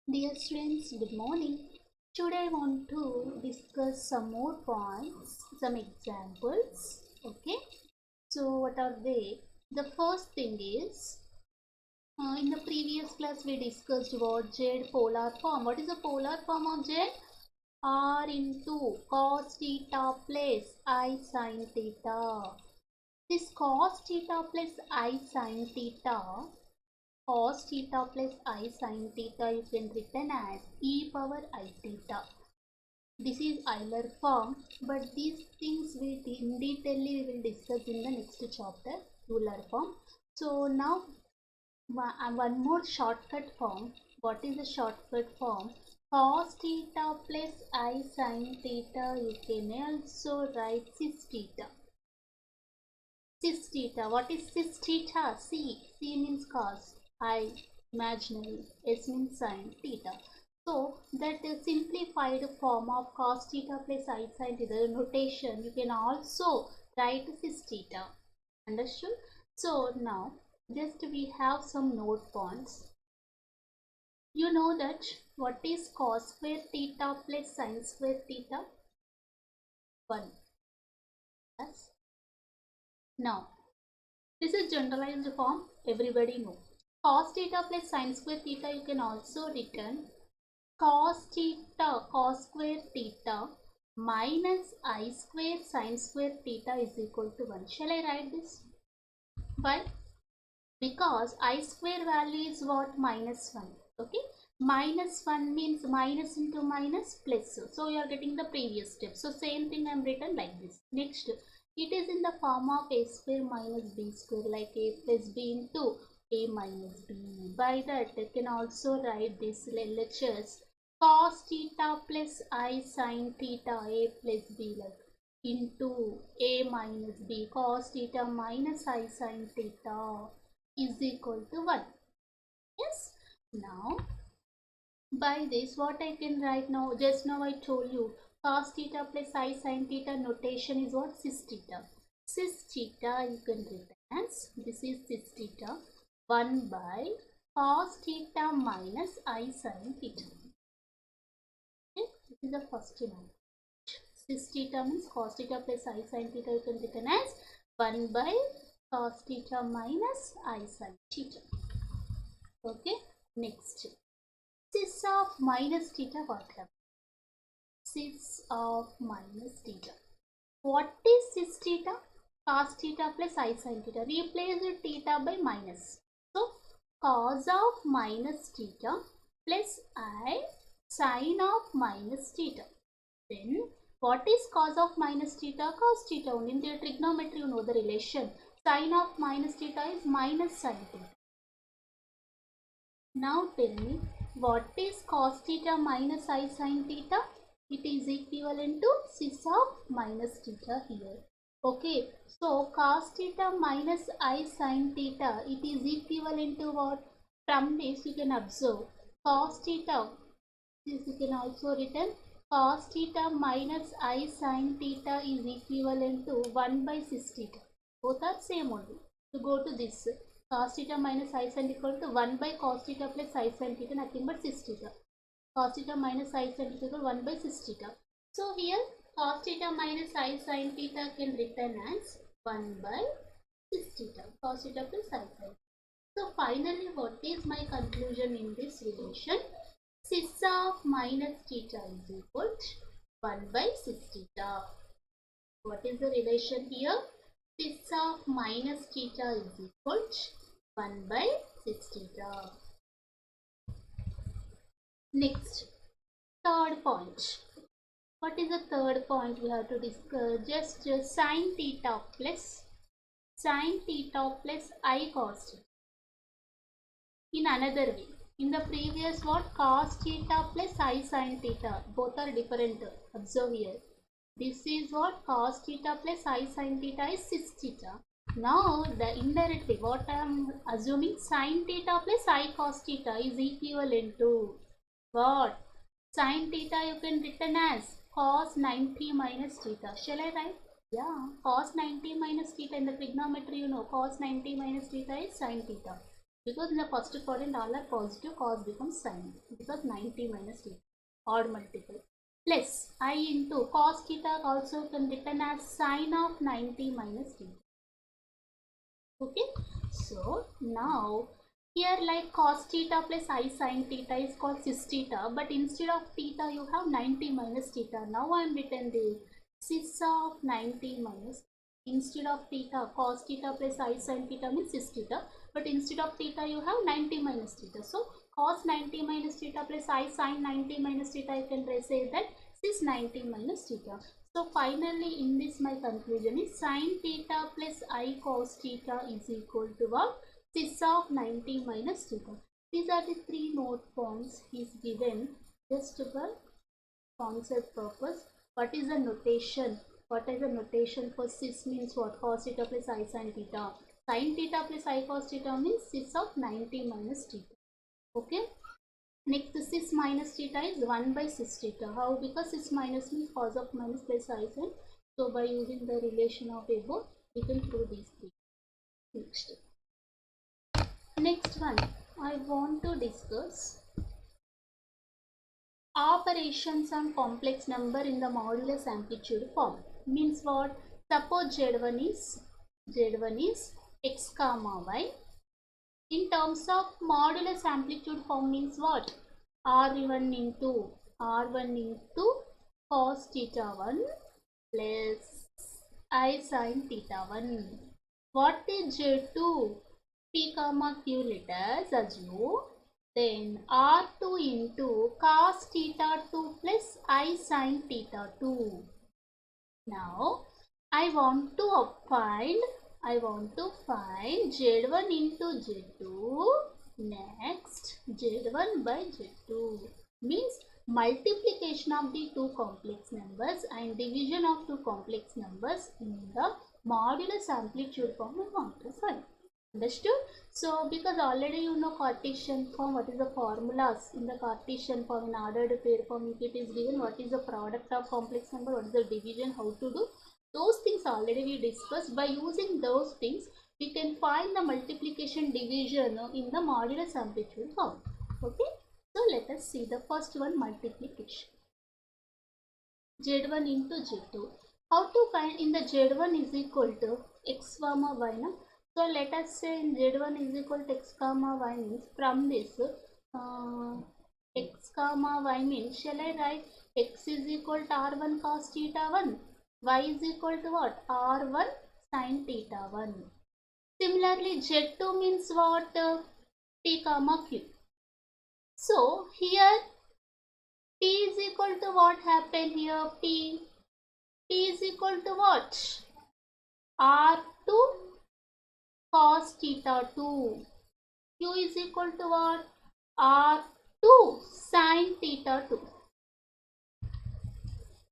Dear students, good morning. Today I want to discuss some more points, some examples. Okay. So what are they? The first thing is, in the previous class we discussed about Z polar form. What is the polar form of Z? R into cos theta plus I sin theta. This cos theta plus I sin theta, cos theta plus I sin theta you can written as e power I theta. This is Euler form, but these things we in detail we will discuss in the next chapter, Euler form. So now one more shortcut form. What is the shortcut form? Cos theta plus I sin theta you can also write cis theta. Cis theta. What is cis theta? C means cos. I imaginary. S means sin theta. So that is simplified form of cos theta plus I sin theta notation. You can also write cis theta. Understood? So now just we have some note points. You know that what is cos square theta plus sin square theta? 1. Yes. Now this is generalized form, everybody know. Cos theta plus sin square theta you can also written cos theta cos square theta minus I square sin square theta is equal to 1. Shall I write this? Why? Because I square value is what? Minus 1. Okay. Minus 1 means minus into minus plus. So you are getting the previous step. So same thing I am written like this. Next, it is in the form of a square minus b square, like a plus b into a minus b. By that you can also write this LHS cos theta plus I sin theta a plus b, like into a minus b cos theta minus I sin theta is equal to 1. Yes. Now by this what I can write now, just now I told you cos theta plus I sin theta notation is what? Cis theta. Cis theta you can write as, this is cis theta 1 by cos theta minus I sin theta. Okay, this is the first one. Cis theta means cos theta plus I sin theta you can written as 1 by cos theta minus I sin theta. Okay, next. Cis of minus theta, what happens? Cis of minus theta. What is cis theta? Cos theta plus I sin theta. Replace the theta by minus. So, cos of minus theta plus I sin of minus theta. Then, what is cos of minus theta? Cos theta only. In the trigonometry, you know the relation. Sin of minus theta is minus sin theta. Now tell me, what is cos theta minus I sin theta? It is equivalent to cis of minus theta here. Okay, so cos theta minus I sin theta, it is equivalent to what? From this you can observe cos theta, this you can also written cos theta minus I sin theta is equivalent to 1 by cis theta. Both are same only. To go to this, cos theta minus I sin equal to 1 by cos theta plus I sin theta, nothing but cis theta. Cos theta minus I sin theta equal 1 by cis theta. So here cos theta minus I sin theta can written as 1 by cis theta. Cos theta plus I sin. So finally what is my conclusion in this relation? Cis of minus theta is equal to 1 by cis theta. What is the relation here? Cis of minus theta is equal to 1 by cis theta. Next, third point. What is the third point we have to discuss? Just sin theta plus I cos theta. In another way, in the previous what? Cos theta plus I sin theta. Both are different. Observe here. This is what? Cos theta plus I sin theta is cis theta. Now the indirectly what I am assuming, sin theta plus I cos theta is equivalent to what? Sin theta you can written as cos 90 minus theta. Shall I write? Yeah, cos 90 minus theta in the trigonometry you know cos 90 minus theta is sin theta. Because in the first quadrant all are positive, cos becomes sin because 90 minus theta, odd multiple, plus I into cos theta also can written as sin of 90 minus theta. Okay, so now here like cos theta plus I sin theta is called cis theta, but instead of theta you have 90 minus theta. Now I am written the cis of 90 minus, instead of theta cos theta plus I sin theta means cis theta, but instead of theta you have 90 minus theta. So cos 90 minus theta plus I sin 90 minus theta, you can say that cis 90 minus theta. So finally in this my conclusion is sin theta plus I cos theta is equal to what? Cis of 90 minus theta. These are the three note points is given just for concept purpose. What is the notation? What is the notation for cis means what? Cos theta plus I sin theta. Sin theta plus I cos theta means cis of 90 minus theta. Okay. Next, cis minus theta is 1 by cis theta. How? Because cis minus means cos of minus plus I sin. So by using the relation of above, we can prove these three. Next one, I want to discuss operations on complex number in the modulus amplitude form. Means what? Suppose Z1 is x comma y. In terms of modulus amplitude form means what? R1 into cos theta 1 plus I sin theta 1. What is Z2? P comma Q, let us assume. Then R2 into cos theta 2 plus I sin theta 2. Now I want to find Z1 into Z2. Next, Z1 by Z2 means multiplication of the two complex numbers and division of two complex numbers in the modulus amplitude form we want to find. Understood? So because already you know Cartesian form, what is the formulas in the Cartesian form, in ordered pair form, if it is given what is the product of complex number, what is the division, how to do, those things already we discussed. By using those things we can find the multiplication division in the modulus amplitude form. Okay, so let us see the first one, multiplication. Z1 into Z2. How to find? In the Z1 is equal to x comma y. No? So let us say in Z1 is equal to x comma y means from this x comma y means, shall I write x is equal to R1 cos theta 1, y is equal to what? R1 sin theta 1. Similarly Z2 means what? P comma Q. So here P is equal to what happened here? P is equal to what? R2 cos theta 2. Q is equal to what? R2 sin theta 2.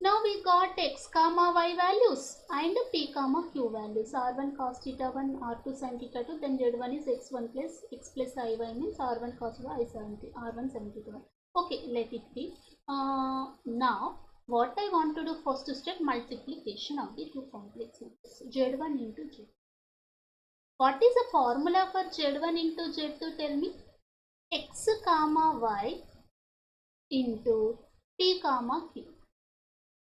Now we got x comma y values and p comma q values. R1 cos theta 1, R2 sin theta 2, then Z1 is x1 plus x plus iy means R1 cos y, R1 sin theta 1. Okay, let it be. Now what I want to do, first step, multiplication of the two complex numbers, Z1 into Z2. What is the formula for Z1 into Z2? Tell me. X comma y into p comma q.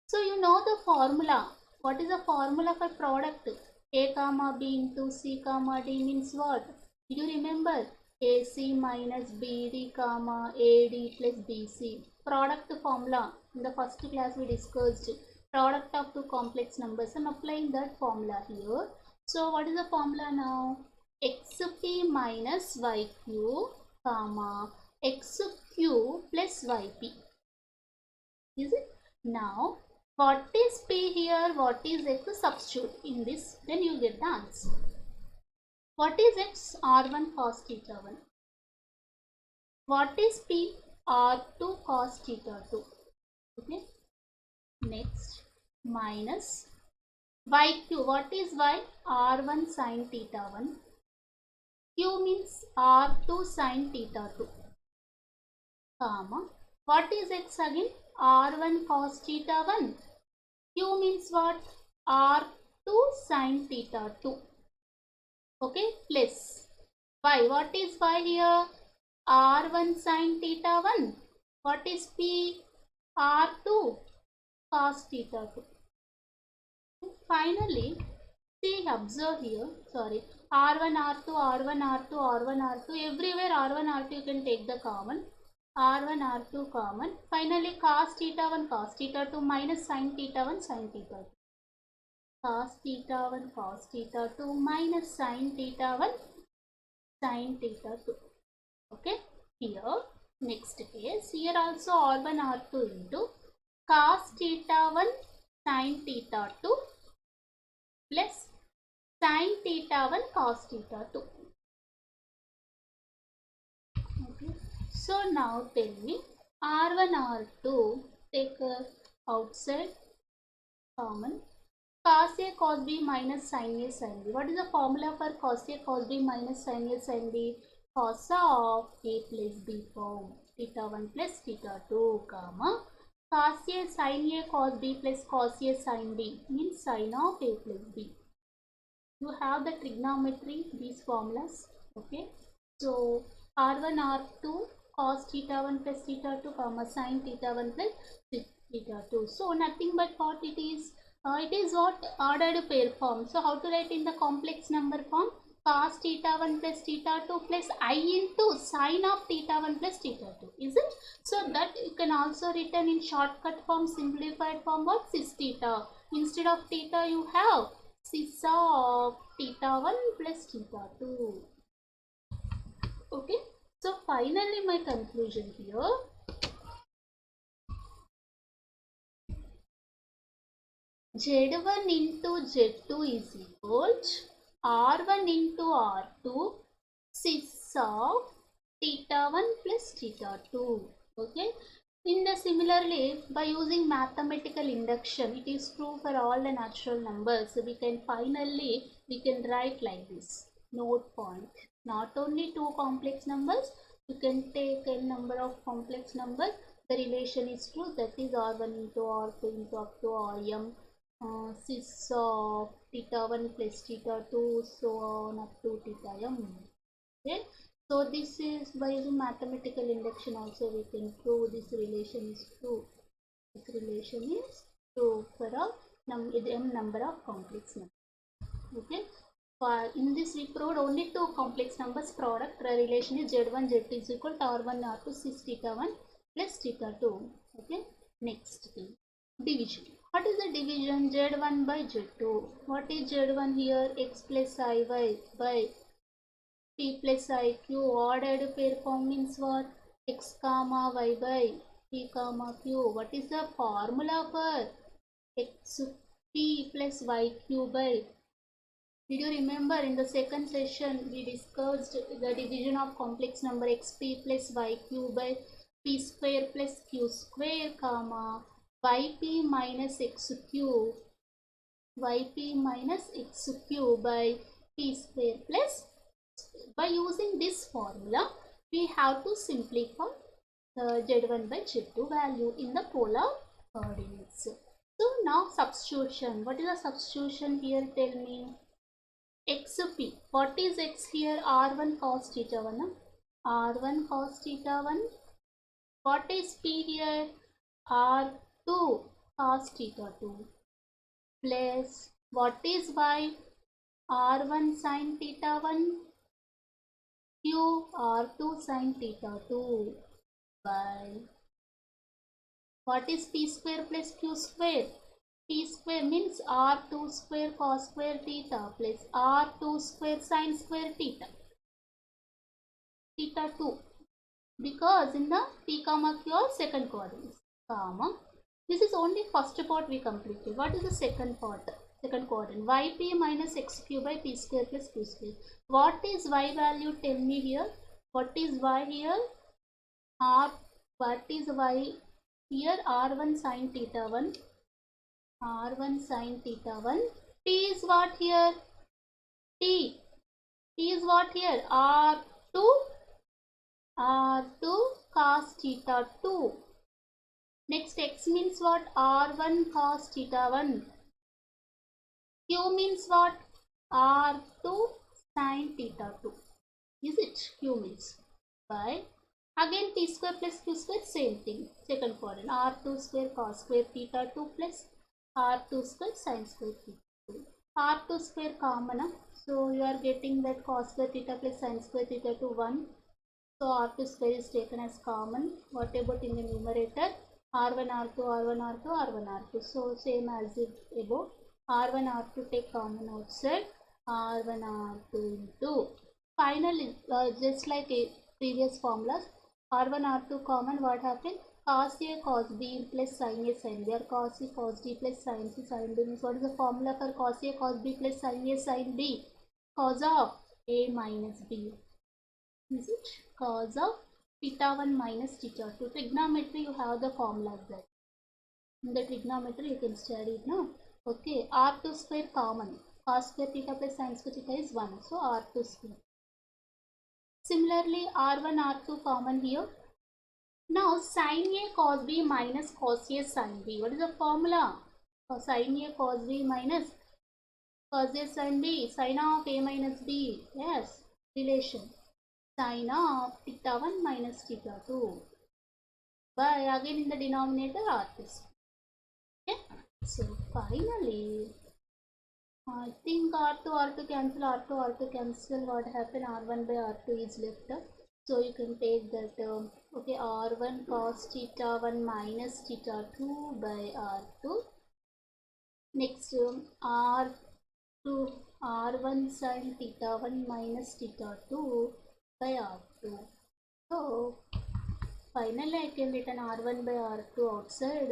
So you know the formula. What is the formula for product? A comma b into c comma d means what? You remember? AC minus BD comma AD plus BC. Product formula. In the first class we discussed product of two complex numbers. I am applying that formula here. So what is the formula now? XP minus YQ comma XQ plus YP. Is it? Now what is P here? What is X? Substitute in this, then you get the answer. What is X? R1 cos theta 1. What is P? R2 cos theta 2. Okay. Next, minus YQ. What is Y? R1 sin theta 1. Q means R2 sin theta 2. Comma. What is X again? R1 cos theta 1. Q means what? R2 sin theta 2. Okay, plus Y. What is Y here? R1 sin theta 1. What is P? R2 cos theta 2. Finally, see, observe here, sorry, R1, R2, R1, R2, R1, R2, everywhere R1, R2 you can take the common, R1, R2 common. Finally, cos theta 1, cos theta 2 minus sin theta 1, sin theta 2. Cos theta 1, cos theta 2 minus sin theta 1, sin theta 2. Okay, here, next case, here also R1, R2 into cos theta 1, sin theta 2 plus sin theta 1 cos theta 2. Okay. So now tell me R1 R2 take outside common cos A cos B minus sin A sin B. What is the formula for cos A cos B minus sin A sin B? Cos of A plus B form. Theta 1 plus theta 2 comma cos A sin A cos B plus cos A sin B means sin of A plus B. You have the trigonometry, these formulas. Okay, so R1 R2 cos theta 1 plus theta 2 comma sin theta 1 plus theta 2. So nothing but what it is what ordered pair form. So how to write in the complex number form? Cos theta 1 plus theta 2 plus I into sin of theta 1 plus theta 2, is it? So that you can also written in shortcut form, simplified form, what? Cis theta. Instead of theta you have cis of theta 1 plus theta 2. Okay, so finally my conclusion here, Z1 into Z2 is equal to R1 into R2 cis of theta 1 plus theta 2. Okay, in the similarly, by using mathematical induction, it is true for all the natural numbers. So we can write like this. Note point. Not only two complex numbers, you can take a number of complex numbers. The relation is true. That is R1 into R2 into up to Rm cis of theta 1 plus theta 2, so on up to theta m. Okay. So this is by using mathematical induction also we can prove this relation is true. This relation is true for a m number of complex numbers. Okay. In this we proved only two complex numbers product. The relation is Z1 Z2 is equal to R1 R2 cis theta 1 plus theta 2. Okay. Next thing, division. What is the division? Z1 by Z2. What is Z1 here? X plus I by P plus IQ. Ordered pair form means what? X comma Y by P comma Q. What is the formula for X P plus YQ by? Did you remember in the second session we discussed the division of complex number xp plus yq by p square plus q square comma yp minus xq by p square plus. By using this formula we have to simplify the z1 by z2 value in the polar coordinates. So now substitution. What is the substitution here? Tell me. XP. What is X here? R1 cos theta 1. R1 cos theta 1. What is P here? R2 cos theta 2. Plus what is Y? R1 sin theta 1. Q R2 sin theta 2 by what is P square plus Q square? P square means R2 square cos square theta plus R2 square sin square theta 2, because in the P comma Q are second coordinates comma. This is only first part we completed. What is the second part? Second coordinate yp minus xq by p square plus q square. What is y value? Tell me here. What is y here? What is y here? R1 sin theta 1. R1 sin theta 1. T is what here? T is what here? R2 cos theta 2. Next x means what? R1 cos theta 1. Q means what? R2 sin theta 2. Is it? Q means by, again t square plus q square, same thing, second quadrant, r2 square cos square theta 2 plus r2 square sin square theta 2. R2 square common, so you are getting that cos square theta plus sin square theta to 1. So R2 square is taken as common. What about in the numerator? R1 R2 R1 R2 R1 R2. So same as it above. R1 R2 take common outside. R1 R2 into. Finally, just like a previous formulas, R1 R2 common, what happened? Cos A cos B plus sin A sin B, or cos A cos D plus sin C sin B means, what is the formula for cos A cos B plus sin A sin B? Cos of A minus B. Is it? Cos of theta 1 minus theta 2. Trigonometry, you have the formula that. In the trigonometry, you can study it now. Okay, r2 square common. Cos square theta plus sin square theta is 1. So r2 square. Similarly, r1, r2 common here. Now, sin A cos B minus cos A sin B. What is the formula? For sin A cos B minus cos A sin B. Sin of A minus B. Yes, relation. Sin of theta 1 minus theta 2 by, again in the denominator, r2. Okay, so finally I think r2 cancel, what happened, r1 by r2 is left. So you can take that, okay, r1 cos theta 1 minus theta 2 by r2. Next, r2 r1 sin theta 1 minus theta 2 by r2. So finally I can written r1 by r2 outside,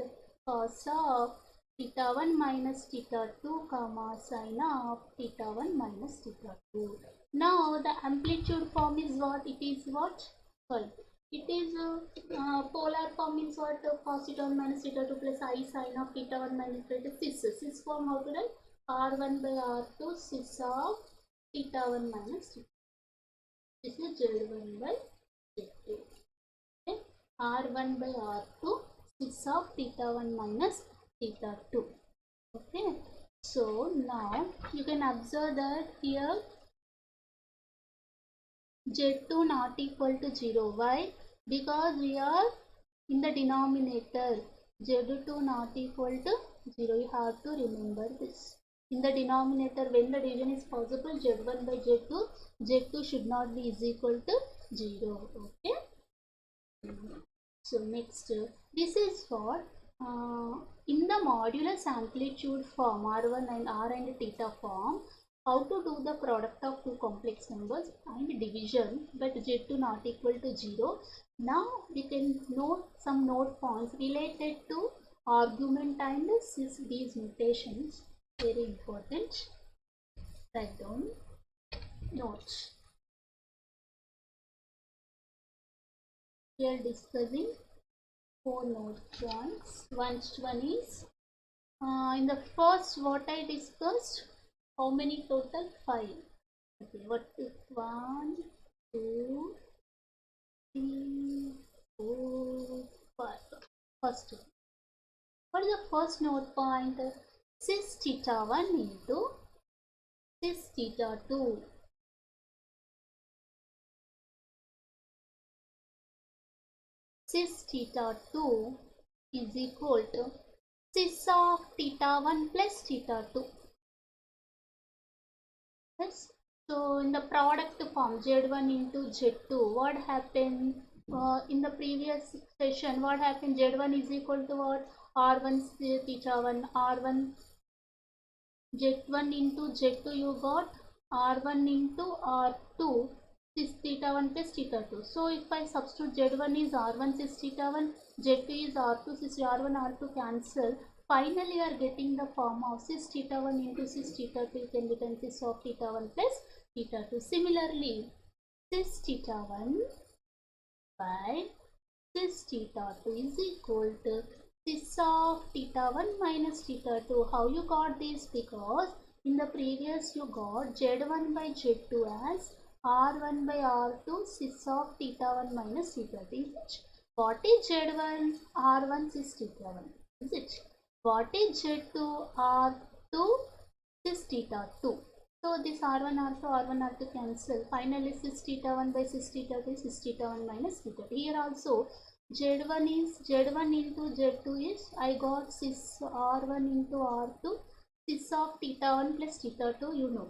cos of theta 1 minus theta 2 comma sin of theta 1 minus theta 2. Now the amplitude form is what? It is what? Sorry. It is polar form means what? Cos theta 1 minus theta 2 plus I sin of theta 1 minus theta 2. Cis form how to write? r1 by r2 cis of theta 1 minus theta 2. This is z1 by z2. Okay. r1 by r2 cis of theta 1 minus theta 2. Okay. So now you can observe that here z2 not equal to 0. Why? Because we are in the denominator. z2 not equal to 0. You have to remember this. In the denominator, when the division is possible, z1 by z2, z2 should not be is equal to 0. Okay. So next, this is for in the modulus amplitude form, r1 and r and theta form, how to do the product of two complex numbers and division, but z2 not equal to 0. Now we can note some note points related to argument and these notations. Very important. Write down notes. We are discussing 4 note points. One is in the first what I discussed, how many total? 5. Okay, what is 1, 2, 3, 4, 5. First one. What is the first note point? Cis theta 1 into cis theta 2. Cis theta 2 is equal to cis of theta 1 plus theta 2. Yes. So in the product form, z1 into z2, what happened in the previous session? What happened? z1 is equal to what? r1 theta 1, r1 z1 into z2, you got r1 into r2 cis theta 1 plus theta 2. So if I substitute z1 is r1 cis theta 1, z2 is r2 cis r1 r2 cancel. Finally, you are getting the form of cis theta 1 into cis theta 2 can become cis of theta 1 plus theta 2. Similarly, cis theta 1 by cis theta 2 is equal to cis of theta 1 minus theta 2. How you got this? Because in the previous you got z1 by z2 as r1 by r2 cis of theta 1 minus theta 2. What is z1? r1 cis theta 1. Is it? What is z2? r2 cis theta 2. So this R1, R2, R1, R2 cancel. Finally, cis theta 1 by cis theta 2 is cis theta 1 minus theta 2. Here also, Z1 is Z1 into Z2 is, I got cis R1 into R2, cis of theta 1 plus theta 2, you know.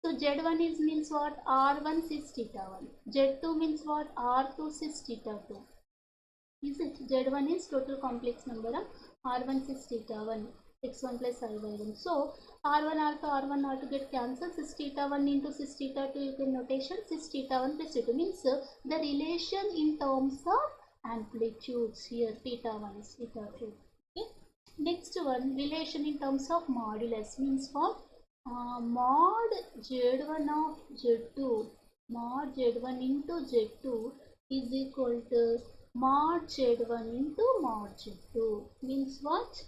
So Z1 is means what? R1 cis theta 1. Z2 means what? R2 cis theta 2. Is it? Z1 is total complex number of R1 cis theta 1, x1 plus I by 1. So R1, R2, R1, R2 get cancelled. Cis theta 1 into cis theta 2, you can notation cis theta 1 plus theta 2 means the relation in terms of amplitudes here, theta 1 is theta 2. Okay. Next one, relation in terms of modulus means what? Mod Z1 of Z2, mod Z1 into Z2 is equal to mod Z1 into mod Z2 means what?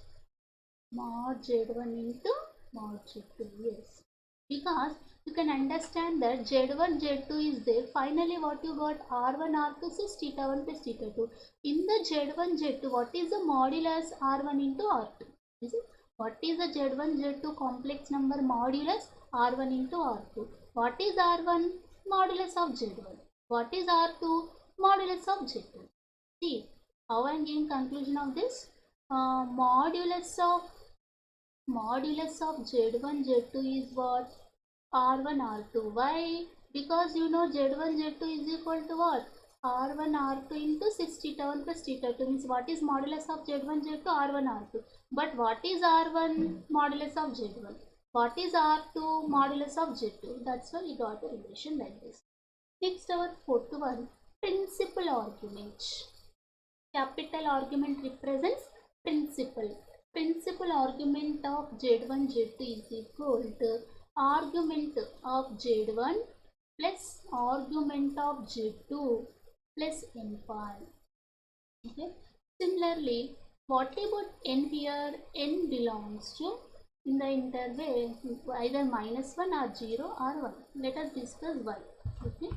Mod Z1 into mod Z2, yes. Because you can understand that Z1, Z2 is there. Finally, what you got? R1, R2 is theta 1 plus theta 2. In the Z1, Z2, what is the modulus R1 into R2? Is it? What is the Z1, Z2 complex number modulus R1 into R2? What is R1? Modulus of Z1. What is R2? Modulus of Z2. See, how I am giving conclusion of this? Modulus of Z1, Z2 is what? R1, R2. Why? Because you know Z1, Z2 is equal to what? R1, R2 into cis theta 1 plus theta 2 means what is modulus of Z1, Z2? R1, R2. But what is R1? Modulus of Z1. What is R2? Modulus of Z2. That's why we got a relation like this. Next, our fourth one, principal argument. Capital argument represents principal. Principal argument of Z1, Z2 is equal to argument of Z1 plus argument of Z2 plus n pi. Okay. Similarly, what about n here? N belongs to in the interval either -1 or 0 or 1. Let us discuss why. Okay.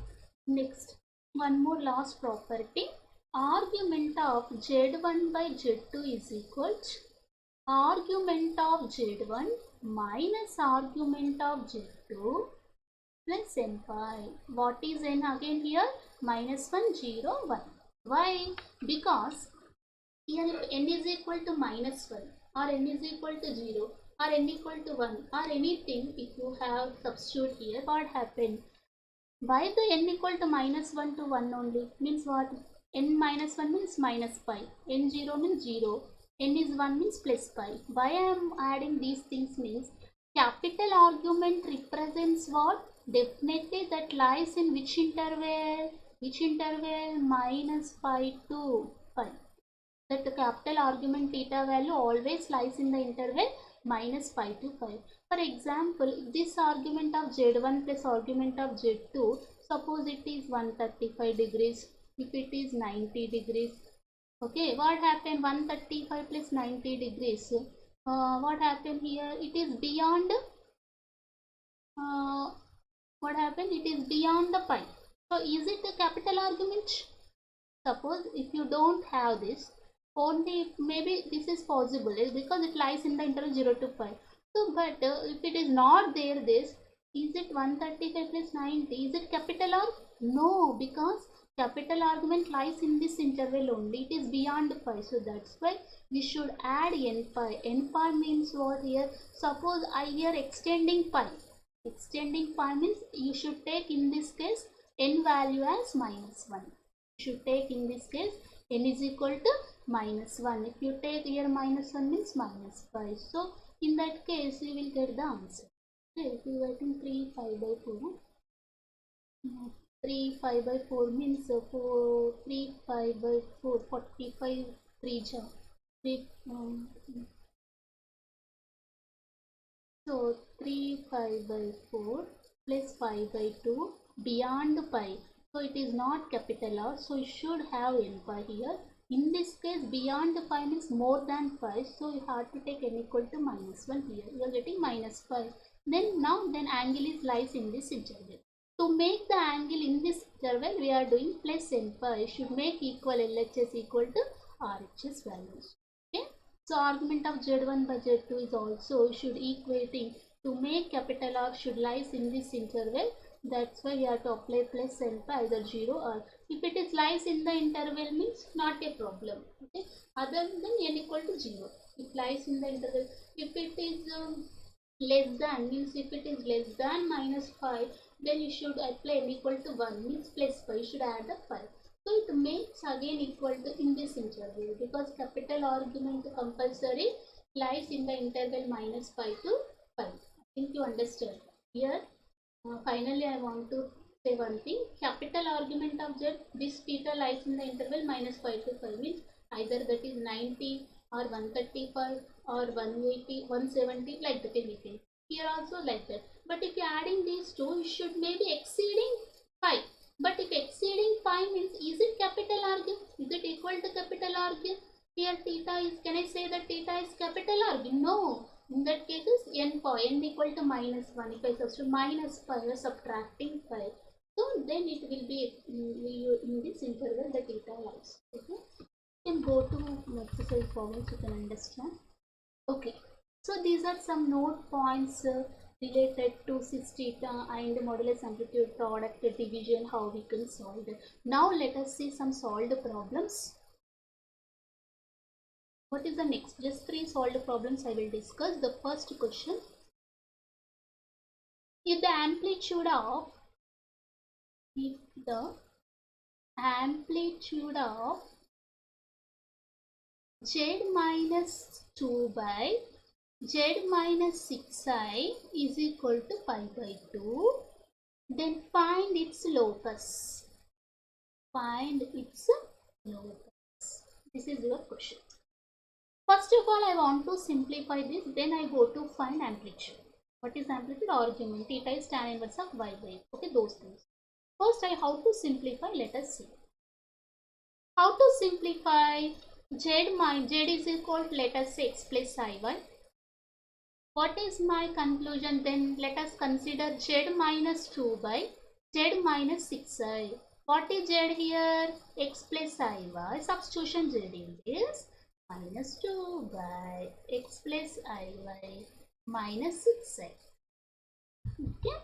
Next, one more last property. Argument of Z1 by Z2 is equal to argument of Z1 minus argument of Z2 plus n pi. What is n again here? -1, 0, 1. Why? Because here if n is equal to -1 or n is equal to 0 or n equal to 1 or anything, if you have substitute here, what happened? Why the n equal to -1 to 1 only? Means what? N -1 means minus pi. N 0 means 0. N is 1 means plus pi. Why I am adding these things means capital argument represents what? Definitely that lies in which interval? Which interval? Minus pi to pi. That the capital argument theta value always lies in the interval minus pi to pi. For example, if this argument of Z1 plus argument of Z2, suppose it is 135 degrees, if it is 90 degrees, okay, what happened? 135 plus 90 degrees, what happened here? It is beyond, what happened? It is beyond the pi. So is it a capital argument? Suppose if you don't have this, only maybe this is possible because it lies in the interval 0 to pi. So, but if it is not there, this is it 135 plus 90? Is it capital or no? Because capital argument lies in this interval only. It is beyond pi. So that's why we should add n pi. N pi means what here? Suppose I here extending pi. Extending pi means you should take in this case n value as -1. Should take in this case n is equal to -1. If you take here -1 means -5. So in that case you will get the answer. Okay, if you writing 3 5 by 4. 3 5 by 4 means 3 5 by 4 45 3 ja. 3 so 3 5 by 4 plus 5 by 2 beyond pi. So it is not capital R, so you should have n pi here. In this case, beyond the pi means more than pi, so you have to take n equal to -1 here. You are getting -5. Then angle is lies in this interval. To make the angle in this interval, we are doing plus n pi. Should make equal LHS equal to RHS values. Okay. So argument of Z1 by Z2 is also should equating To make capital R should lies in this interval. That's why we have to apply plus alpha either 0 or if it is lies in the interval means not a problem. Okay. Other than n equal to 0. It lies in the interval. If it is less than means if it is less than minus 5 then you should apply n equal to 1 means plus 5. You should add the 5. So it makes again equal to in this interval because capital argument compulsory lies in the interval minus 5 to 5. I think you understand. Here finally I want to say one thing. Capital argument of z, this theta lies in the interval minus 5 to 5 means either that is 90 or 135 or 180, 170 like that anything. Here also like that. But if you are adding these two, you should maybe exceeding 5. But if exceeding 5 means is it capital argue? Is it equal to capital argue? Here theta is, can I say that theta is capital argue? No. In that case is n equal to minus 1. If I substitute minus 5, subtracting 5. So then it will be in this interval the theta lies. Okay. You can go to exercise problems, you can understand. Okay. So these are some note points related to 6 theta and modulus amplitude product division, how we can solve it. Now let us see some solved problems. What is the next? Just 3 solved problems I will discuss. The first question. If the amplitude of z minus 2 by z minus 6i is equal to pi by 2, then find its locus. Find its locus. This is your question. First of all, I want to simplify this, then I go to find amplitude. What is amplitude? Argument. Theta is tan inverse of y by x. Okay, those things. First, how to simplify? Let us see. How to simplify z is equal to, let us say, x plus iy. What is my conclusion then? Let us consider z minus 2 by z minus 6i. What is z here? X plus iy. Substitution z is minus 2 by x plus iy minus 6i. Okay.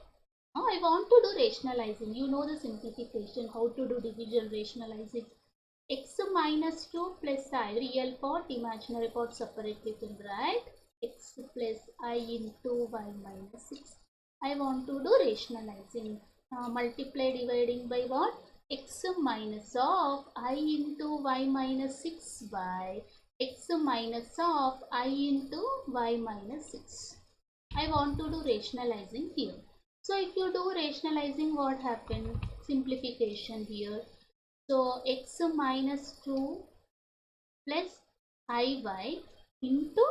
Now I want to do rationalizing. You know the simplification, how to do division, rationalizing. X minus 2 plus I, real part, imaginary part separate we can write. X plus I into y minus 6. I want to do rationalizing. Multiply dividing by what? X minus of I into y minus 6 by x minus of I into y minus 6. I want to do rationalizing here. So if you do rationalizing, what happened? Simplification here. So x minus 2 plus iy into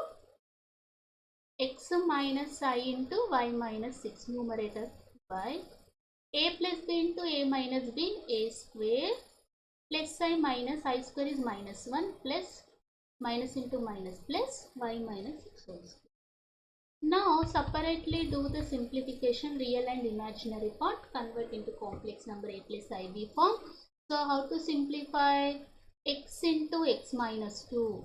x minus I into y minus 6, numerator by a plus b into a minus b, a square plus I square is minus 1 plus minus into minus plus y minus 6 whole square. Now separately do the simplification, real and imaginary part, convert into complex number a plus ib form. So how to simplify? X into x minus 2,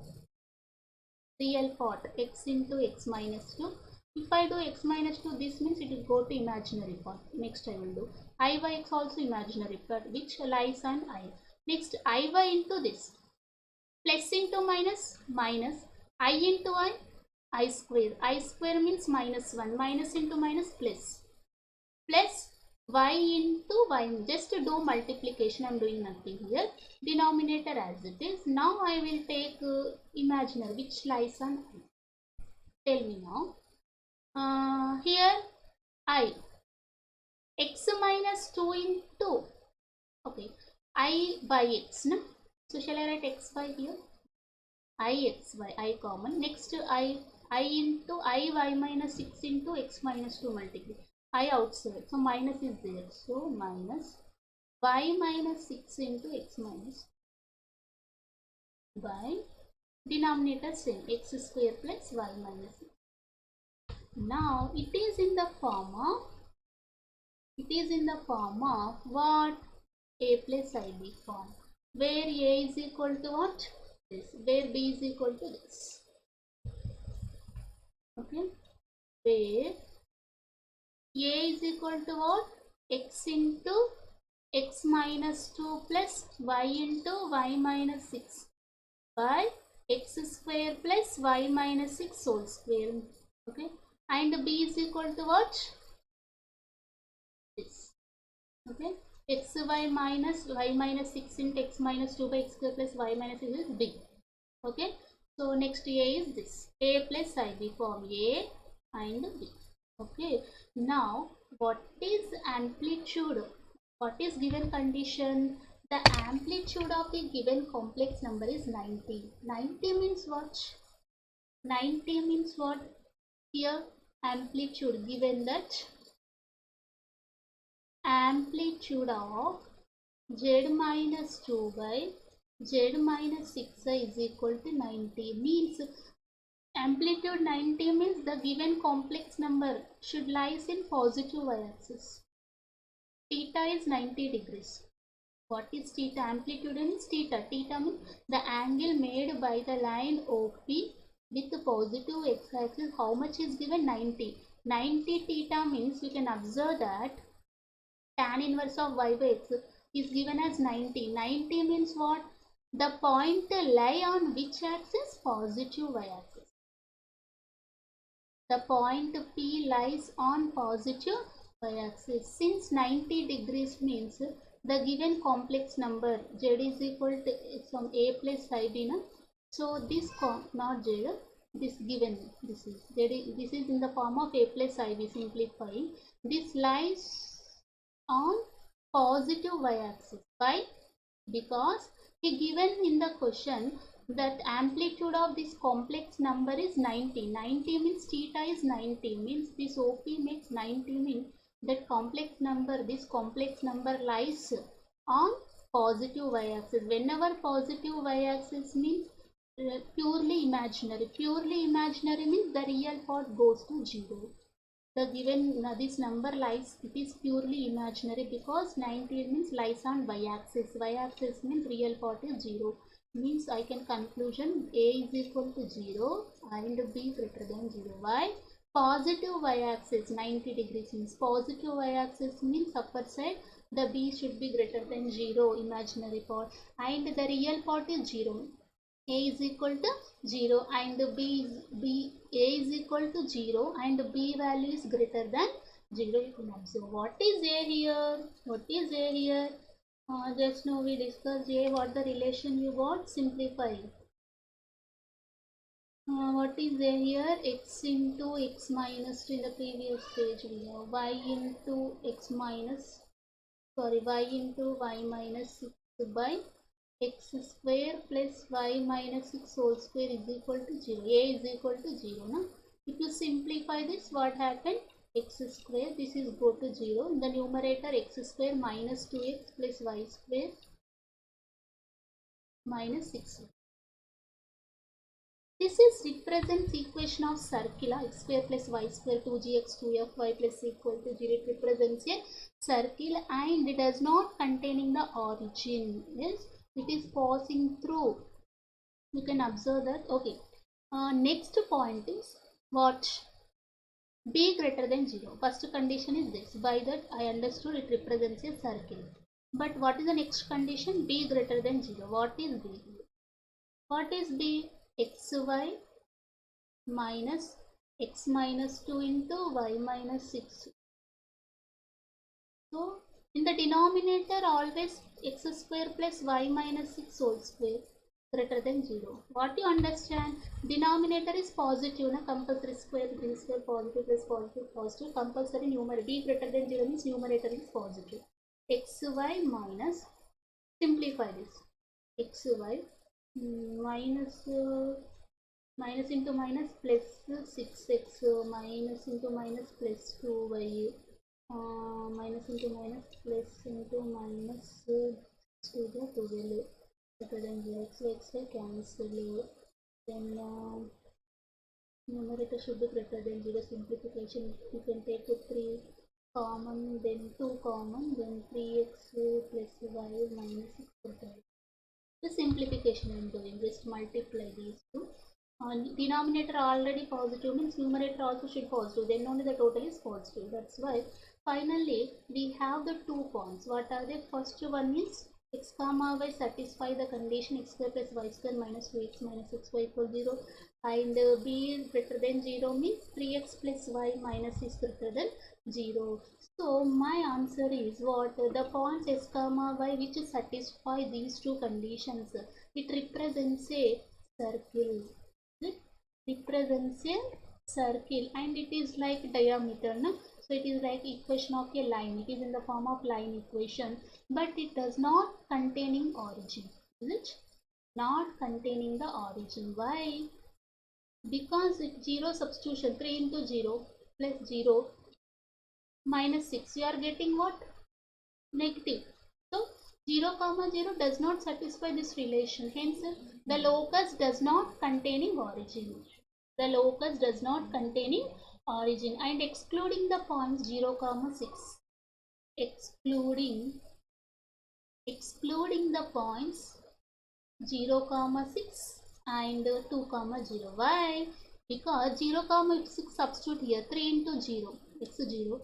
real part, x into x minus 2. If I do x minus 2, this means it will go to imaginary part. Next I will do I by x also imaginary part, which lies on I. Next I by into this, plus into minus, minus I into I square. I square means minus 1, minus into minus plus, plus y into y. Just to do multiplication, I am doing nothing here. Denominator as it is. Now I will take imaginary, which lies on I. Tell me now. Here I, x minus 2 into, okay, I by x. No? So shall I write x by here? I x by I common. Next I into I y minus 6 into x minus 2 multiply. I outside, so minus is there, so minus y minus 6 into x minus by denominator same, x square plus y minus 6. Now it is in the form of what? A plus ib form, where a is equal to what? This, where b is equal to this. Okay, where A is equal to what? X into x minus 2 plus y into y minus 6 by x square plus y minus 6 whole square. Okay, and b is equal to what? This. Okay, y minus 6 into x minus 2 by x square plus y minus 6 is b. Okay, so next A is this, A plus IB, form A and B. Okay, now what is amplitude? What is given condition? The amplitude of a given complex number is 90. 90 means what? 90 means what? Here amplitude, given that amplitude of z minus 2 by z minus 6i is equal to 90, means amplitude 90 means the given complex number should lies in positive y-axis. Theta is 90 degrees. What is theta? Amplitude means theta. Theta means the angle made by the line OP with the positive x-axis. How much is given? 90. 90 theta means you can observe that tan inverse of y by x is given as 90. 90 means what? The point lie on which axis? Positive y-axis. The point P lies on positive y-axis. Since 90 degrees means the given complex number z is equal to some a plus ib, na? So this not z, this given, this is z, this is in the form of a plus ib, simplifying. This lies on positive y-axis. Why? Because he given in the question that amplitude of this complex number is 90. 90 means theta is 90, means this OP makes 90, means that complex number, this complex number lies on positive y-axis. Whenever positive y-axis means purely imaginary. Purely imaginary means the real part goes to 0. The given this number lies, it is purely imaginary because 90 means lies on y-axis. Y-axis means real part is 0. Means I can conclusion A is equal to 0 and B greater than 0. Why? Positive y-axis 90 degrees means positive y-axis means upper side, the B should be greater than 0, imaginary part, and the real part is 0. A is equal to 0 and A is equal to 0 and B value is greater than 0. You can observe what is A here. What is A here? Just now we discussed A. What the relation you got? Simplify. What is A here? X into x minus 2. In the previous page we have y into x minus, sorry, y into y minus 6 by x square plus y minus 6 whole square is equal to 0. A is equal to 0. No? If you simplify this, what happened? X square, this is go to 0. In the numerator, x square minus 2x plus y square minus 6. This is represents equation of circle x square plus y square 2gx 2fy plus equal to 0. It represents a circle and it does not containing the origin. Yes, it is passing through. You can observe that. Okay. Next point is what? B greater than 0. First condition is this. By that I understood it represents a circle. But what is the next condition? B greater than 0. What is B? What is B? Xy minus x minus 2 into y minus 6. So in the denominator always x square plus y minus 6 whole square greater than 0. What you understand? Denominator is positive, na? Compulsory square, b square, positive plus positive, positive. Compulsory numerator, b greater than 0 means numerator is positive. Xy minus, simplify this. Xy minus minus into minus plus 6x minus into minus plus 2y minus into minus plus into minus to the 12 greater than 0. X cancel. Then numerator should be greater than 0. Simplification, you can take 3 common, then 2 common, then 3x plus y minus 6 greater. The simplification I am doing, just multiply these two. Denominator already positive means numerator also should positive, then only the total is positive. That's why finally we have the 2 points. What are they? First one is x comma y satisfy the condition x square plus y square minus 2x minus 6y equals 0, and b is greater than 0 means 3x plus y minus is greater than 0. So my answer is what? The points x comma y which satisfy these two conditions, it represents a circle. It represents a circle and it is like diameter, no? So it is like equation of a line. It is in the form of line equation, but it does not containing origin. Is it? Not containing the origin. Why? Because it 0 substitution, 3 into 0 plus 0 minus 6. You are getting what? Negative. So 0 comma 0 does not satisfy this relation. Hence the locus does not containing origin. The locus does not containing origin, and excluding the points 0 comma 6. Excluding the points 0 comma 6 and 2 comma 0. Why? Because 0 comma 6 substitute here, 3 into 0, x 0.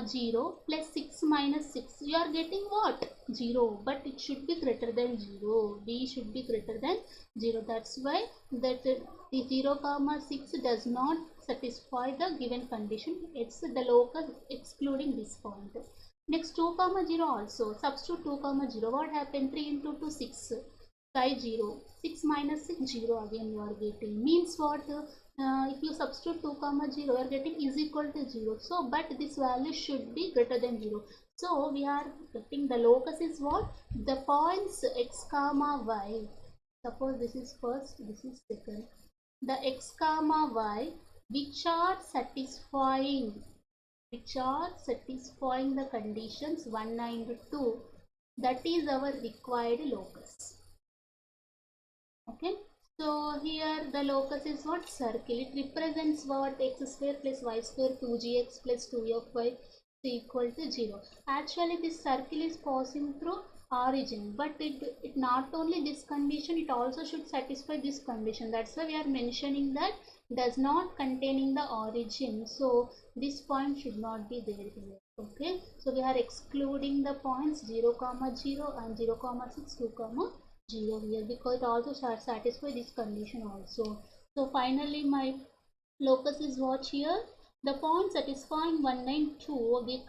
0 plus 6 minus 6, you are getting what? 0, but it should be greater than 0. B should be greater than 0. That's why that the 0 comma 6 does not satisfy the given condition. It's the locus excluding this point. Next 2 comma 0 also. Substitute 2 comma 0. What happened? 3 into 2 6. By 0. 6 minus 6 0 again you are getting. Means what? If you substitute 2 comma 0, you are getting is equal to 0. So, but this value should be greater than 0. So, we are getting the locus is what? The points x comma y. Suppose this is first, this is second. The x comma y which are satisfying the conditions 1 and 2. That is our required locus. Okay. So here the locus is what? Circle. It represents what? X square plus y square 2gx plus 2fy is equal to 0. Actually this circle is passing through origin, but it not only this condition, it also should satisfy this condition. That's why we are mentioning that does not containing the origin. So this point should not be there here. Okay. So we are excluding the points 0 comma 0 and 0 comma 6, 2 comma 0 here, because it also satisfy this condition also. So finally my locus is what here? The point satisfying 1 and 2 will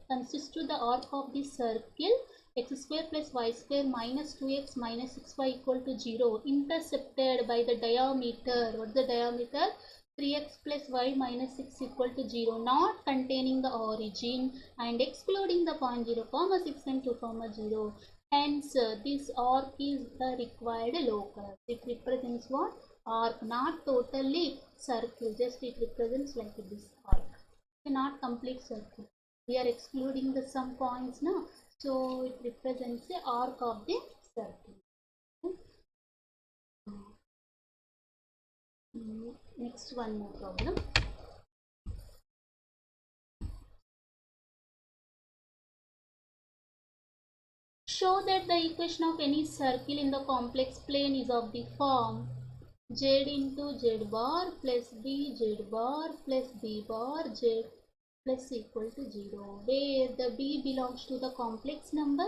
consist to the arc of the circle x square plus y square minus 2x minus 6y equal to 0 intercepted by the diameter. What's the diameter? 3x plus y minus 6 equal to 0, not containing the origin and excluding the point 0 comma 6 and 2 comma 0. Hence, this arc is the required locus. It represents what? Arc, not totally circle, just it represents like this arc. Not complete circle. We are excluding the some points now. So, it represents the arc of the circle. Next one more problem. Show that the equation of any circle in the complex plane is of the form z into z bar plus b z bar plus b bar z plus equal to 0, where the b belongs to the complex number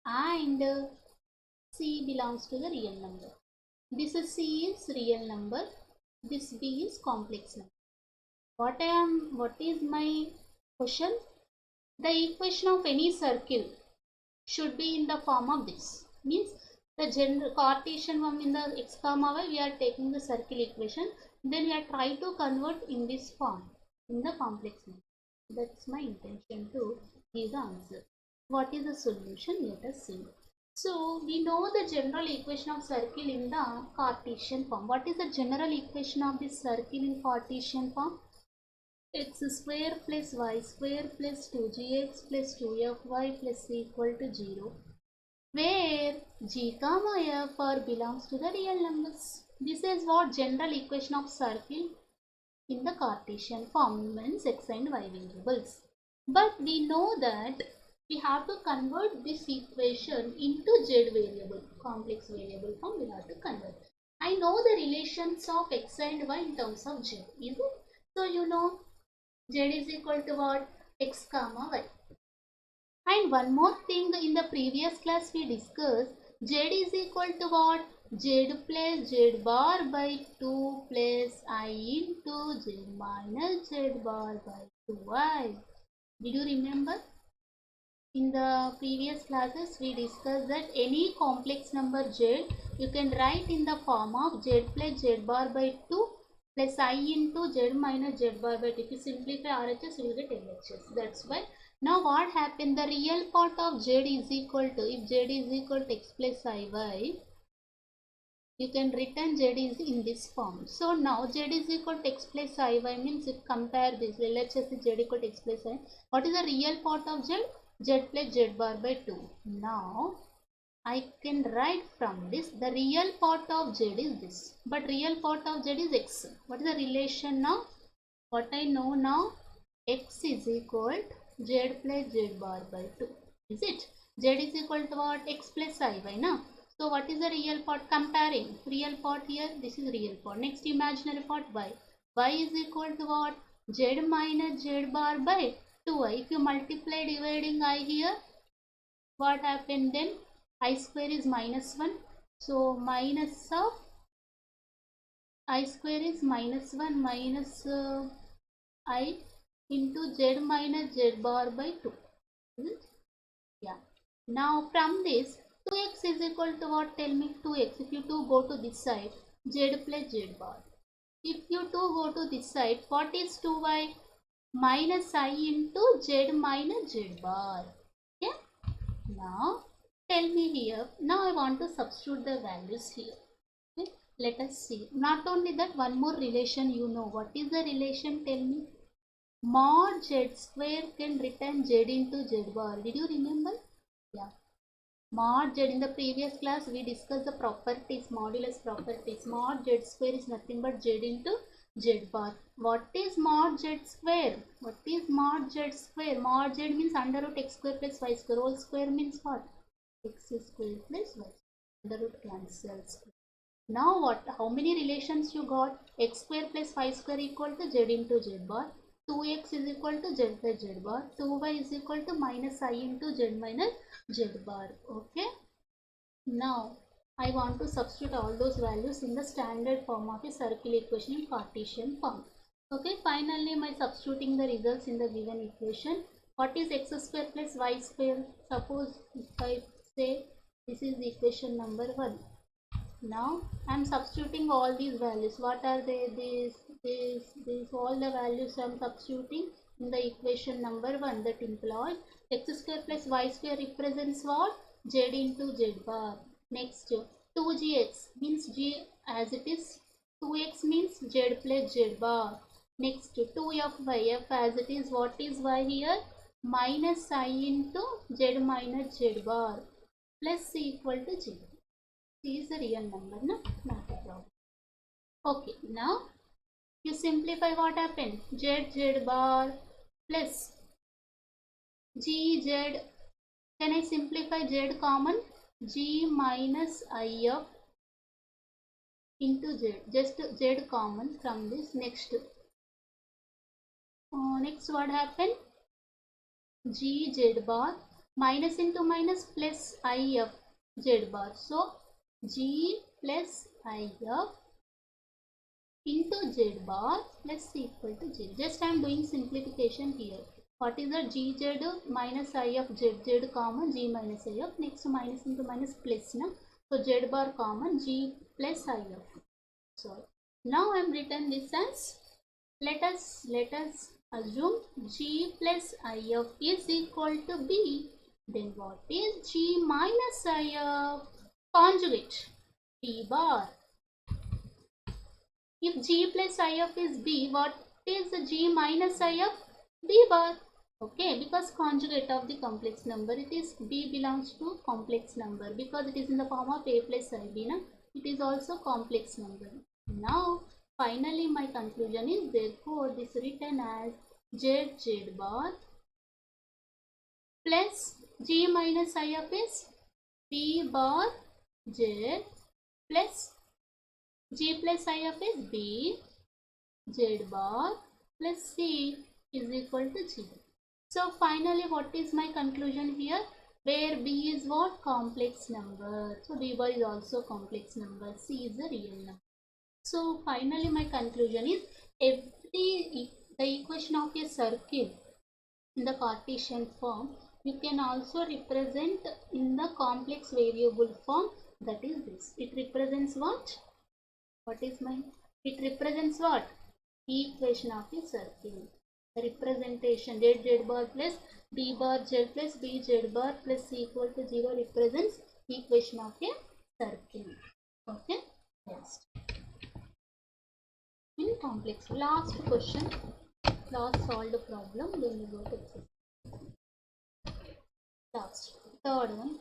and c belongs to the real number. This c is real number, this b is complex number. What is my question? The equation of any circle should be in the form of this. Means the general Cartesian form in the x comma y, we are taking the circle equation, then we are trying to convert in this form, in the complex number. That's my intention to give the answer. What is the solution? Let us see. So we know the general equation of circle in the Cartesian form. What is the general equation of this circle in Cartesian form? X square plus y square plus 2gx plus 2fy plus equal to 0, where g comma f are belongs to the real numbers. This is what general equation of circle in the Cartesian form, means x and y variables. But we know that we have to convert this equation into z variable, complex variable form we have to convert. I know the relations of x and y in terms of z, is it? So you know z is equal to what? X comma y. And one more thing, in the previous class we discussed z is equal to what? Z plus z bar by 2 plus I into z minus z bar by 2i. Did you remember? In the previous classes we discussed that any complex number z you can write in the form of z plus z bar by 2 plus I into z minus z bar by 2. If you simplify RHS you will get LHS. That's why. Now what happened? The real part of z is equal to, if z is equal to x plus iy, you can written z is in this form. So now z is equal to x plus iy means, if compare this, LHS is z equal to x plus i. What is the real part of z? Z plus z bar by 2. Now I can write from this, the real part of z is this, but real part of z is x. What is the relation now? What I know now, x is equal to z plus z bar by 2. Is it? Z is equal to what? X plus iy, na? So what is the real part? Comparing. Real part here, this is real part. Next imaginary part, y. Y is equal to what? Z minus z bar by 2i. If you multiply dividing I here, what happened then? I square is minus 1. So minus of I square is minus 1 minus I into z minus z bar by 2. Is it? Yeah. Now from this, 2x is equal to what? Tell me. 2x. If you 2 go to this side, z plus z bar. If you 2 go to this side, what is 2y? Minus I into z minus z bar. Okay. Now tell me here. Now I want to substitute the values here. Okay. Let us see. Not only that, one more relation you know. What is the relation? Tell me. Mod z square can return z into z bar. Did you remember? Yeah. Mod z, in the previous class we discussed the properties, modulus properties. Mod z square is nothing but z into z bar. What is mod z square? What is mod z square? Mod z means under root x square plus y square. Whole square means what? X square plus y. Under root cancels. Now what? How many relations you got? X square plus y square equal to z into z bar. 2x is equal to z plus z bar. 2y is equal to minus I into z minus z bar. Okay. Now I want to substitute all those values in the standard form of a circular equation in Cartesian form. Okay. Finally, my substituting the results in the given equation. What is x square plus y square? Suppose if I say this is the equation number 1. Now I am substituting all these values. What are they? This, all the values I am substituting in the equation number 1. That implies x square plus y square represents what? Z into z bar. Next 2gx means g as it is. 2x means z plus z bar. Next 2f as it is. What is y here? Minus I into z minus z bar plus c equal to g. C is a real number, no? Not a problem. Okay, now you simplify what happened. Z bar plus GZ. Can I simplify Z common? G minus IF into Z. Just Z common from this. Next. Next what happened? GZ bar minus into minus plus IF Z bar. So G plus IF into z bar plus c equal to z. Just I am doing simplification here. What is the gz minus I of zz common g minus I of. Next minus into minus plus na. So z bar common g plus I of. So now I am written this as, let us assume g plus I of is equal to b. Then what is g minus I of? Conjugate b bar. If g plus I of is b, what is g minus I of b bar? Okay, because conjugate of the complex number, it is b belongs to complex number because it is in the form of a plus ib. Na? It is also complex number. Now, finally my conclusion is, therefore this written as z bar plus g minus I of is b bar z plus G plus I of is B, Z bar plus C is equal to 0. So finally what is my conclusion here? Where B is what? Complex number. So B bar is also complex number. C is a real number. So finally my conclusion is the equation of a circle in the Cartesian form you can also represent in the complex variable form, that is this. It represents what? What is my? It represents what? Equation of a circle. The representation z bar plus b bar z plus b z bar plus c equal to 0 represents equation of a circle. Okay. Next. In complex, last question, last solved problem, then we go to last, third one.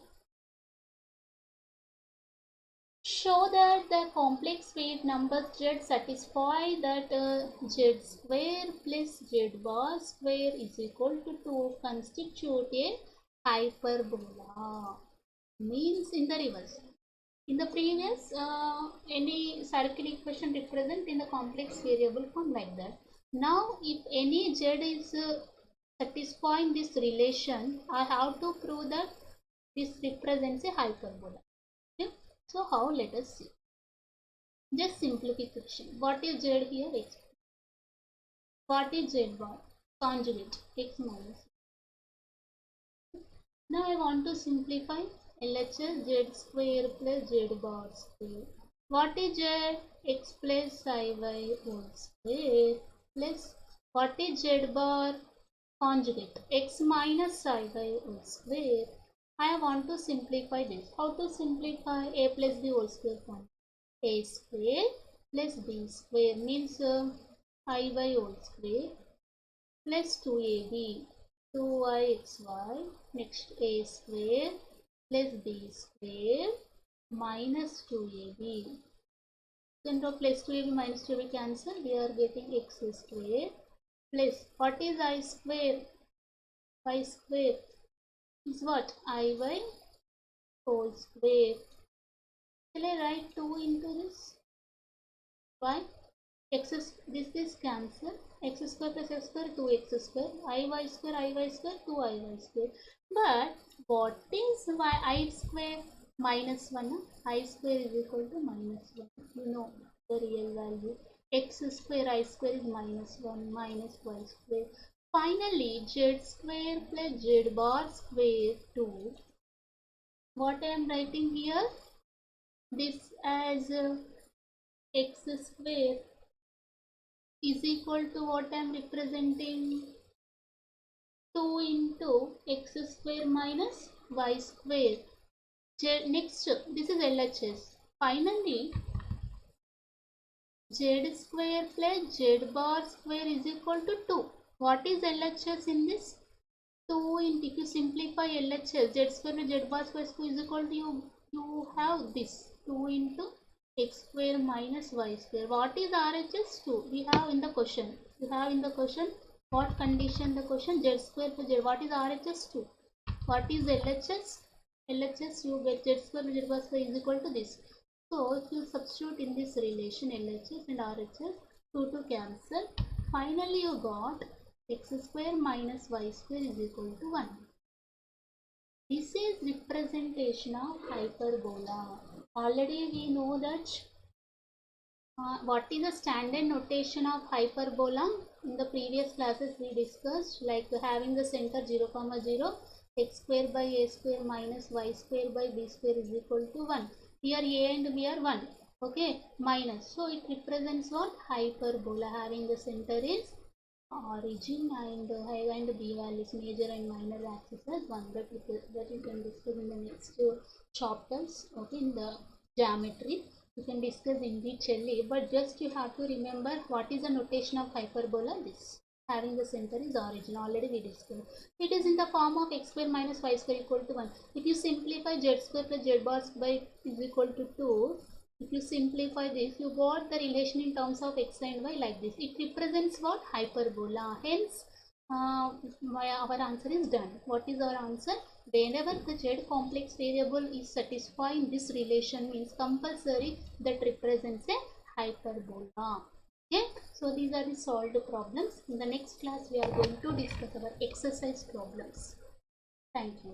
Show that the complex wave numbers z satisfy that z square plus z bar square is equal to 2 constitute a hyperbola. Means in the reverse. In the previous, any circle equation represent in the complex variable form like that. Now, if any z is satisfying this relation, I have to prove that this represents a hyperbola. Okay? So, how? Let us see. Just simplification. What is z here? X. What is z bar? Conjugate. X minus. Now, I want to simplify. LHS z square plus z bar square. What is z? X plus iy whole square plus what is z bar? Conjugate x minus iy whole square. I want to simplify this. How to simplify? A plus b whole square form. A square plus b square means iy whole square plus 2ab 2ixy. Next a square plus b square minus 2ab. Then plus 2ab minus 2ab cancel. We are getting x square plus what is I square? Y square is what? Iy whole square. Shall I write 2 into this? Why? This cancel. X square plus x square 2x square. Iy square 2iy square. But what is y I square? Minus 1. I square is equal to minus 1. You know the real value. X square I square is minus 1 minus y square. Finally, z square plus z bar square 2. What I am writing here? This as x square is equal to what I am representing? 2 into x square minus y square. Next, this is LHS. Finally, z square plus z bar square is equal to 2. What is LHS in this? 2 into, if you simplify LHS, z square plus z bar square is equal to you have this 2 into x square minus y square. What is RHS? 2. We have in the question. You have in the question what condition the question? Z square plus z. What is RHS? 2. What is LHS? LHS you get z square plus z bar square is equal to this. So if you substitute in this relation LHS and RHS, 2 to cancel. Finally you got x square minus y square is equal to 1. This is representation of hyperbola. Already we know that what is the standard notation of hyperbola? In the previous classes we discussed, like having the center 0, 0, x square by a square minus y square by b square is equal to 1. Here a and b are 1. Okay, minus. So it represents what? Hyperbola, having the center is origin and b values, major and minor axis as 1. That you can discuss in the next chapters. Okay, in the geometry you can discuss in detail, but just you have to remember what is the notation of hyperbola. This having the center is origin, already we discussed. It is in the form of x square minus y square equal to 1. If you simplify z square plus z bar by is equal to 2, if you simplify this, you got the relation in terms of x and y like this. It represents what? Hyperbola. Hence, our answer is done. What is our answer? Whenever the z complex variable is satisfying this relation, means compulsory that represents a hyperbola. Okay, so these are the solved problems. In the next class we are going to discuss our exercise problems. Thank you.